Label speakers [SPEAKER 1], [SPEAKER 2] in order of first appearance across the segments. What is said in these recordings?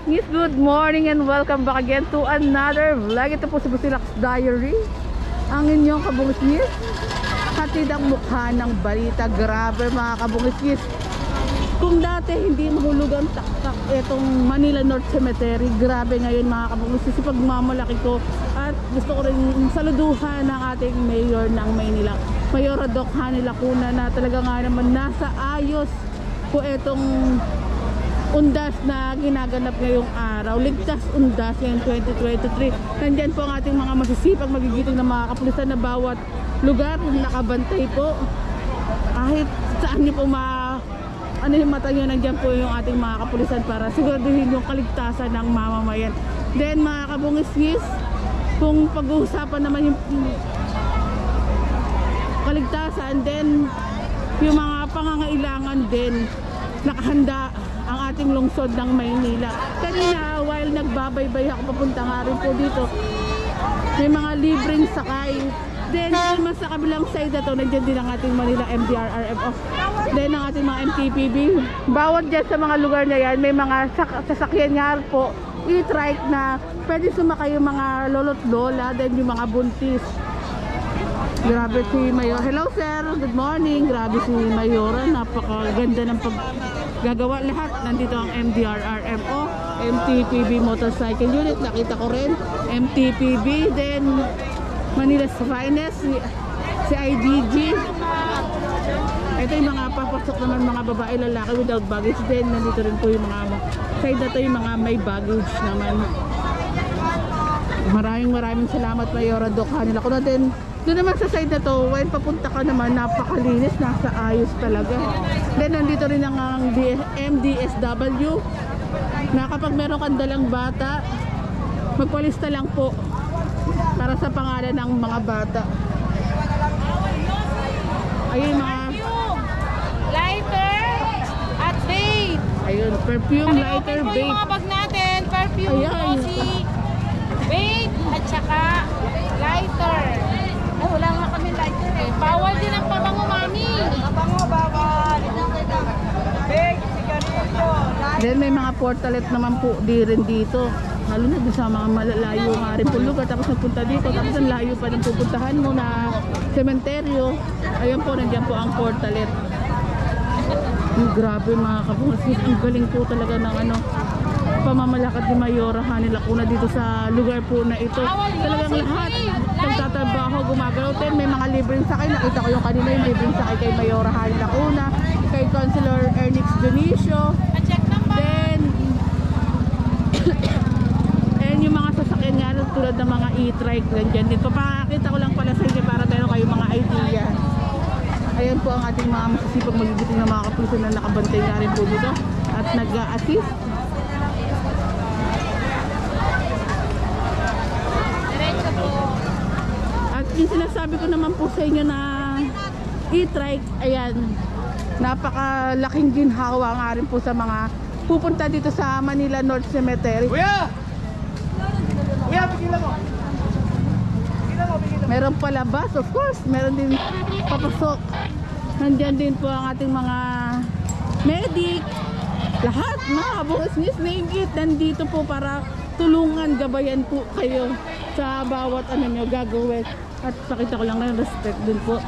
[SPEAKER 1] kabungis-ngis, good morning and welcome back again to another vlog. Ito po si Busilak's Diary, ang inyong kabungis-ngis, hatid ang mukha ng balita. Grabe mga kabungis-ngis, kung dati hindi mahulog ang taktak itong Manila North Cemetery, grabe ngayon mga kabungis-ngis, pagmamalaki ko. At gusto ko rin saluduhan ng ating mayor ng Maynila, Mayor Doc Hanny Lacuna, na talaga nga naman nasa ayos po itong undas na ginaganap ngayong araw. Ligtas undas ngayong 2023. Nandyan po ang ating mga masisipag, magigiting na mga kapulisan na bawat lugar nakabantay po. Kahit saan nyo po yung mata nyo, nandyan po yung ating mga kapulisan para siguraduhin yung kaligtasan ng mamamayan. Then mga kabungis-ngis, kung pag-uusapan naman yung kaligtasan, then yung mga pangangailangan din, nakahanda ang ating lungsod ng Maynila. Kanina, while nagbabaybay ako, papunta nga rin po dito, may mga libreng sakay. Then, mas sa kabilang side na to, nandiyan din ang ating Manila MDRRMO. Then, ang ating mga MTPB. Bawat dyan sa mga lugar na yan, may mga sasakyan nga po, e-trike na pwede sumakay yung mga lolo't lola, then yung mga buntis. Grabe si Mayor. Hello sir, good morning. Grabe si Mayora, napakaganda ng paggagawa lahat. Nandito ang MDRRMO, MTPB Motorcycle Unit, nakita ko rin MTPB, then Manila's Finest, si IDG. Ito yung mga papasok naman, mga babae, lalaki without baggage. Then nandito rin po yung mga side na to, yung mga may baggage naman. Maraming salamat Mayora Doc Hanny Lacuna. Then doon naman sa side na to, when papunta ka naman, napakalinis, nasa ayos talaga. Then nandito rin ang MDSW, na kapag meron kang dalang bata, magpalista lang po para sa pangalan ng mga bata. Ayun mga
[SPEAKER 2] lighter at vape.
[SPEAKER 1] Ayun, perfume, lighter,
[SPEAKER 2] vape.
[SPEAKER 1] vape.
[SPEAKER 2] Yung mga bag natin, perfume, glossy, vape, at saka lighter. Ay, wala nga kami lighter eh. Bawal din ang pabango, mami. Pabango, bawal. Vape, sigarilyo, lighter.
[SPEAKER 1] Then may mga portalet naman po di rin dito. Lalo na sa mga malalayo nga rin po lugar. Tapos nagpunta dito, tapos ang layo pa ng pupuntahan mo na sementeryo. Ayun po, nandiyan po ang portalet. Grabe mga kabungis, ang galing po talaga ng pamamalakad ni Mayora Hanny Lacuna dito sa lugar po na ito. Talagang lahat nagtatrabaho, gumagalaw. Then may mga libreng sakay, nakita ko yung kanina yung libreng sakay kay Mayora Hanny Lacuna, kay Councilor Ernix Dionisio. Then and yung mga sasakyan nga tulad ng mga e-trike dyan din. Papakita ko lang pala sa inyo para meron kayong mga idea. Ayan po ang ating mga masisipag, magigiting na mga kapulisan na nakabantay nga rin po dito at nag-a-assist. At yung sinasabi ko naman po sa inyo na e-trike, ayan, napakalaking ginhawa nga rin po sa mga pupunta dito sa Manila North Cemetery.
[SPEAKER 3] Kuya! Kuya, bigila mo!
[SPEAKER 1] Meron palabas, of course, meron din papasok. Nandyan din po ang ating mga medic, lahat mga kabungis-ngis, name it, nandito po para tulungan, gabayan po kayo sa bawat nyo gagawin. At pakita ko lang na respect din po.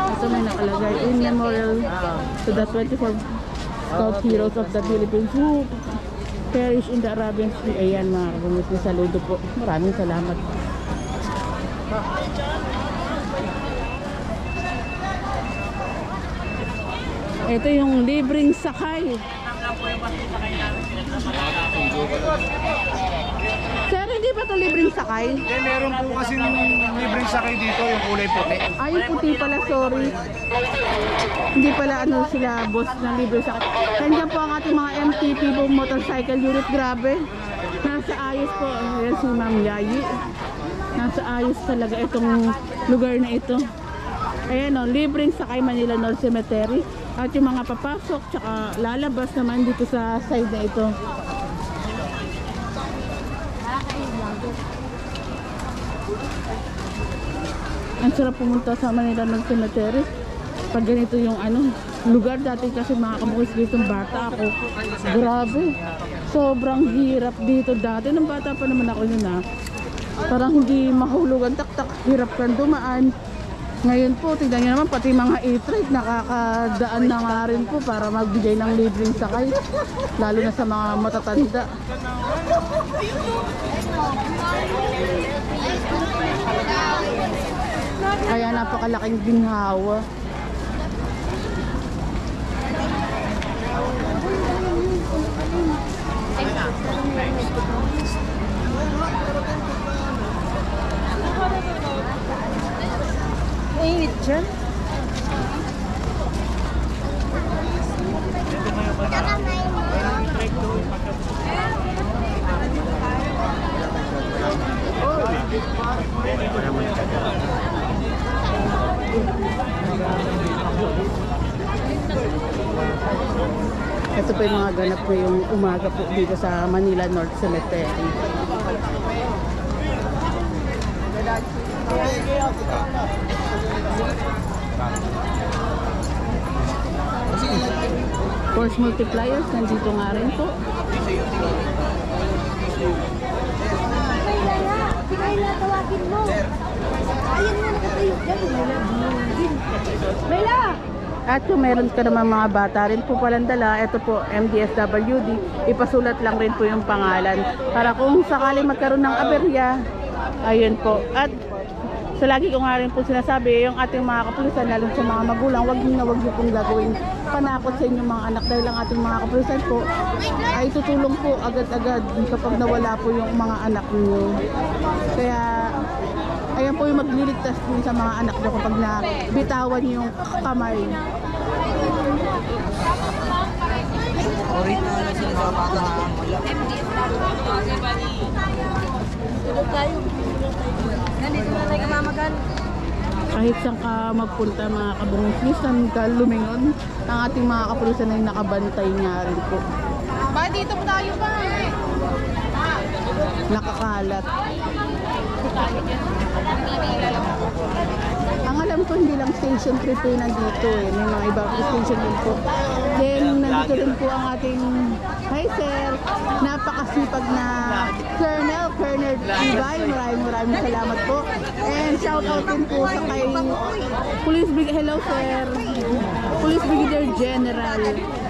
[SPEAKER 1] Ito may nakalagay, in memorial to the 24 Scout Heroes of the Philippines who perish in the Arabian Sea. Ayan mga kabungis, saludo po. Maraming salamat. Ito yung libreng sakay. Sir, hindi pa ito libreng sakay?
[SPEAKER 3] Meron po kasi libreng sakay dito, yung kulay puti.
[SPEAKER 1] Ay, yung puti pala, sorry. Hindi pala sila boss ng libreng sakay. Nandiyan po ang ating mga MTPB Motorcycle Unit. Grabe, nasa ayos po. Ayan si Ma'am Yayi. Nasa ayos talaga itong lugar na ito. Ayan o, libreng sakay Manila North Cemetery. At yung mga papasok tsaka lalabas naman dito sa side na ito. Ang sarap pumunta sa Manila North Cemetery. pag ganito yung ano, lugar dati kasi mga kabukis dito ng bata ako. Grabe. Sobrang hirap dito dati. Nung bata pa naman ako yun parang hindi mahulugan taktak, hirap kang dumaan. Ngayon po, tignan nyo naman, pati mga e-trike nakakadaan na nga rin po para magbigay ng libreng sakay. Lalo na sa mga matatanda. Kaya napakalaking ginhawa.
[SPEAKER 2] Mainit dyan.
[SPEAKER 1] Ito po yung mga ganap ko yung umaga po dito sa Manila North Cemetery. Force multipliers, nandito nga rin po.
[SPEAKER 2] Tingnan tawagin mo. Ayun mo nakatayo dyan. Mayla!
[SPEAKER 1] At kung meron ka naman mga bata rin po palang dala, ito po MDSWD, ipasulat lang rin po yung pangalan para kung sakaling magkaroon ng aberya, ayun po. At sa lagi ko nga rin po sinasabi, yung ating mga kapulisan, lalo sa mga magulang, wag niyo pong gagawin panakot sa inyong mga anak dahil ang ating mga kapulisan po ay tutulong po agad-agad kapag nawala po yung mga anak niyo. Kaya ayan po yung magliligtas din sa mga anak niyo kapag nabitawan yung kamay.
[SPEAKER 2] Nandito na tayo kamamagan.
[SPEAKER 1] Kahit saan ka magpunta mga kabungis, saan ka lumingon, ang ating mga kapulisan ay nakabantay nga rin po.
[SPEAKER 2] Ba, dito po tayo ba?
[SPEAKER 1] Nakakalat. Ang alam ko hindi lang station 3 po yung nandito eh. May mga ibang station din po. Then nandito rin po ang ating hi sir, napakasipag na Colonel Ibay. Maraming salamat po. And shout out din po sa kay hello sir, Police Brigadier General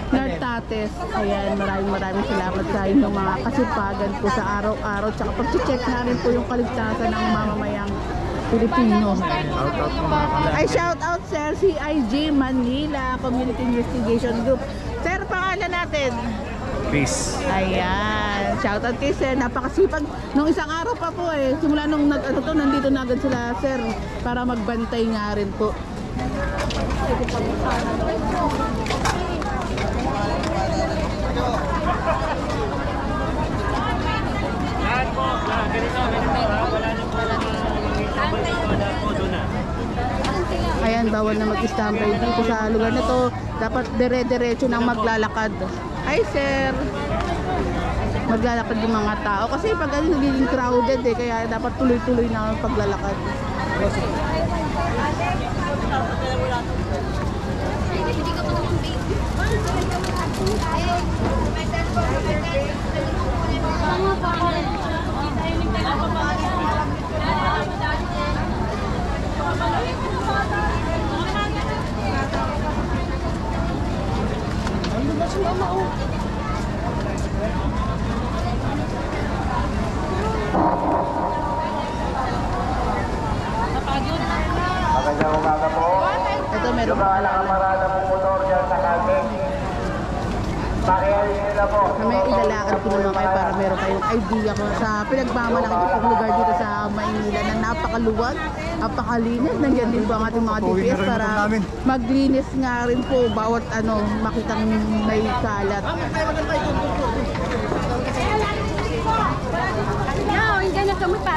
[SPEAKER 1] Nartates. Ayan, maraming salamat sa inyong mga kasipagan po sa araw-araw. Tsaka pag-check na rin po yung kaligtasan ng mamamayang Pilipino. Ay, shout out sir, CIG Manila Community Investigation Group. Sir, pangalan natin?
[SPEAKER 3] Peace.
[SPEAKER 1] Ayan, shout out kay sir, napakasipag. Nung isang araw pa po eh, simula nung nandito na agad sila sir para magbantay nga rin po. Ayan, bawal na mag-standby dito sa lugar na to. Dapat dire-diretso nang maglalakad. Hi sir! Maglalakad yung mga tao. Kasi pag ano, nagiging crowded eh. Kaya dapat tuloy-tuloy na ang paglalakad.
[SPEAKER 3] Magandang umaga po.
[SPEAKER 1] Ito meron
[SPEAKER 3] Yung
[SPEAKER 1] pa
[SPEAKER 3] mga
[SPEAKER 1] lang.
[SPEAKER 3] nakamarada pong motor dyan sa kalye. Pakihalin nila po.
[SPEAKER 1] May ilalakad ko naman kayo para meron kayong idea kung sa pinagmamalaki ng lugar dito sa Maynila na napakaluwag, napakalinis. Nandiyan din po ang ating mga DPS para maglinis nga rin po bawat ano makitang may kalat.
[SPEAKER 2] No, hindi na kami pa.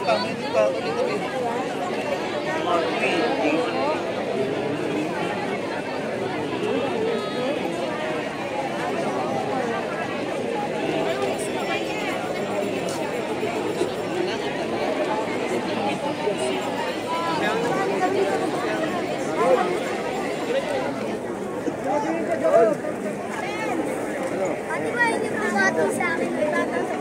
[SPEAKER 4] Ano ba hindi mo bumato sa akin? May batang sa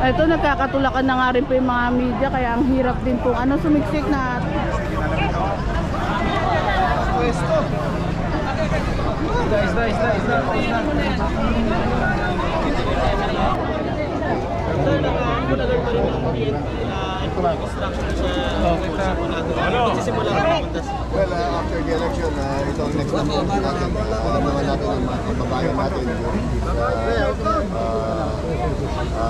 [SPEAKER 1] Ito, nagkakatulakan na nga rin po yung mga media, kaya ang hirap din po sumiksik na.
[SPEAKER 5] Well, after the election, ito ang next na natin. Naman natin ang mga kababayan natin.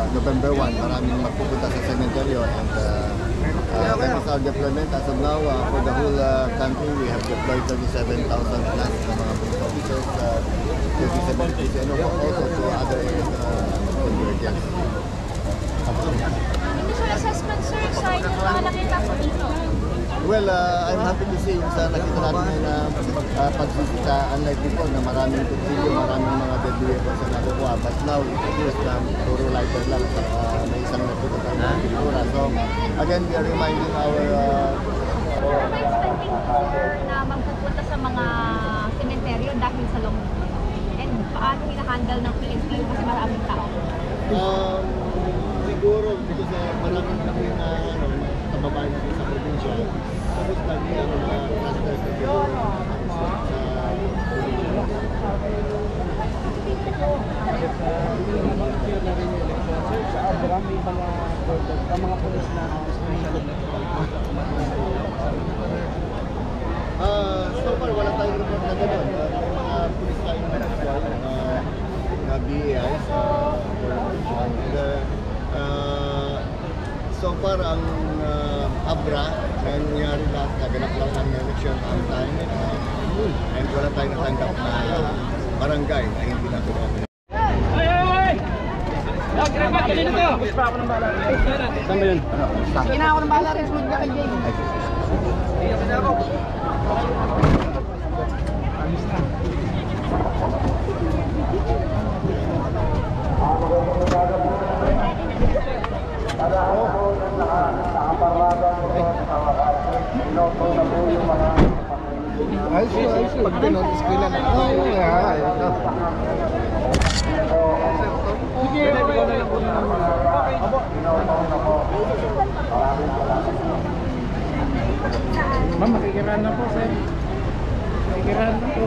[SPEAKER 5] November 1, maraming magpupunta sa cementerio. And that is our deployment. As of now, for the whole country, we have deployed 37,000 plus na mga police officers, 37 police, and also to other areas of convergence.
[SPEAKER 4] initial assessment, sir, sa inyo mga nakita po dito?
[SPEAKER 5] Well, I'm happy to see yung sa nakita natin na pagsisita, unlike before na maraming kutsilyo, maraming mga deadly weapons na nakukuha. But now, it appears na puro lighter lang sa may isang natutukan na pinura. So, again, we are reminding our...
[SPEAKER 4] May expecting po, sir, na magpupunta sa mga sementeryo dahil sa long weekend? And paano hinahandle ng PNP kasi maraming tao?
[SPEAKER 5] Siguro, because maraming kami na kababayan natin sa probinsya, tapos lagi ang clusters na so far, wala tayong report na gano'n. Mga pulis tayong na BAIs. So far, ang Abra, nangyari lahat, naganap lang ang election on time. And wala tayong natanggap na barangay na hindi natin. Saan ba yun?
[SPEAKER 1] Sige na ako ng bala rin. Sunod ka kay Jay.
[SPEAKER 5] Ayos, pag pinotis ko lang.
[SPEAKER 3] Ma'am, makikiraan na po, sir. Makikiraan na po.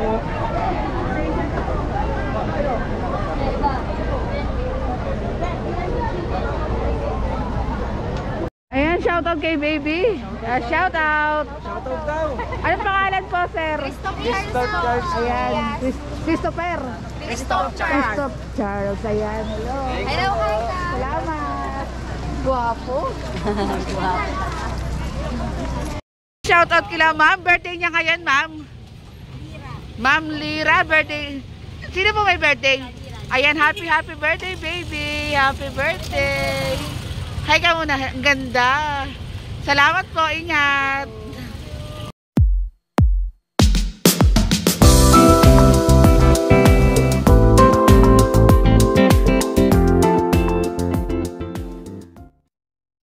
[SPEAKER 1] Ayan, shoutout kay baby. Shoutout.
[SPEAKER 3] Shoutout daw.
[SPEAKER 1] Ano pangalan po, sir? Ayan, Christopher. Christoph Charles. Ayan, hello.
[SPEAKER 4] Hello, hi.
[SPEAKER 1] Salamat. Guwapo. Shoutout kila ma'am. Birthday niya ngayon, ma'am. Ma'am Lira, birthday. Sino po may birthday? Ayan, happy birthday, baby. Happy birthday. Hi ka muna. Ang ganda. Salamat po. Ingat.